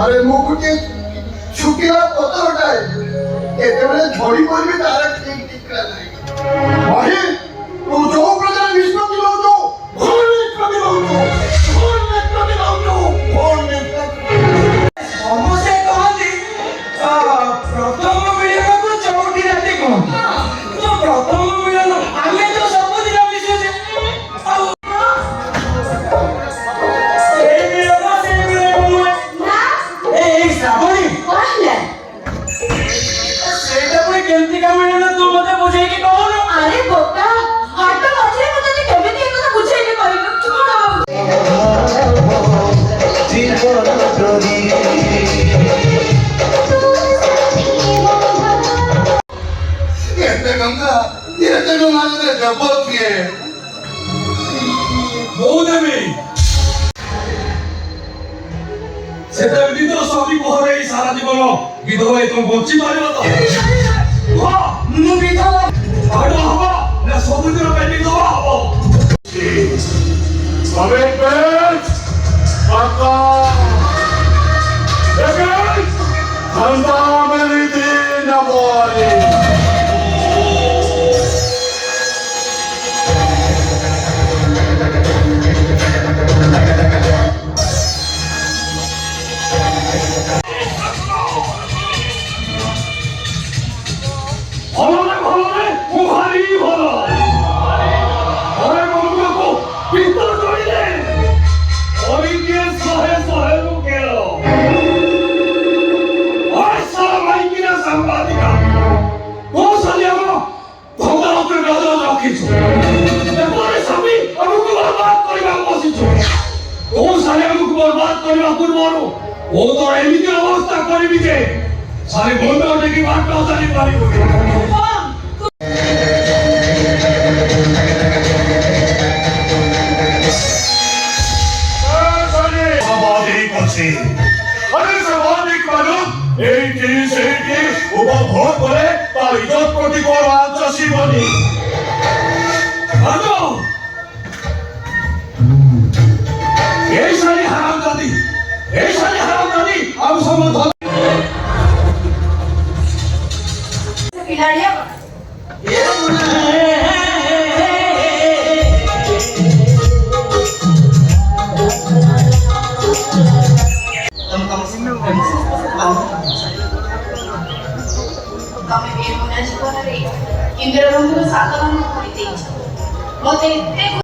अरे मुकुटे शुकिला पत्थरटाय केतेबेले झड़ी पड़बे तारा ठीक ठीक नहीं भाई तू जो प्रजा निष्पत्ति लौटो भोर निष्पत्ति लौटो भोर निष्पत्ति लौटो भोर निष्पत्ति समोसे कहती प्रथम मिलन को चौथी राति कहती तो प्रथम मिलन आमे तो सब दिन मिशुचे श्रावणी सेटा पुणी केमती का मिलन तू मते बुझे कि कहनु अरे बोका हाट मझे मते केमिति एकता बुझे कि कहनु जीवन तोरी ये गंगा ने डबल किए बहुदेवी सेटा भी तो सभी पहरे सारा जीवन विधवा तुम बच्ची पारिबो तो हां मु विधवा आडो हबो ना सब दिन पे विधवा हबो कमिटमेंट पक्का लेकिन धंधा मेरी दिन बोली भले मुहारी भलो अरे मनुष्य को पितर करिले ओरिके सहे सहे मुकेलो आशा माइकिना संवादिका को सलियामो धंदा उपर नजर रखिछु एपरे सभी हमको बर्बाद करिबा बसिछु को सलियामो बर्बाद करिबा पूर्वरु ओ तो एमिति अवस्था करिबि जे सारे बंद होते की बात न जानी पारिबो उपभोग करे तार इज्जत प्रति आंचासी बनी सारी हराम जाती अब समझ खिलाड़िया तमे ए मुना जीवन रे इंद्र बंधु साधन करि देछ मते एते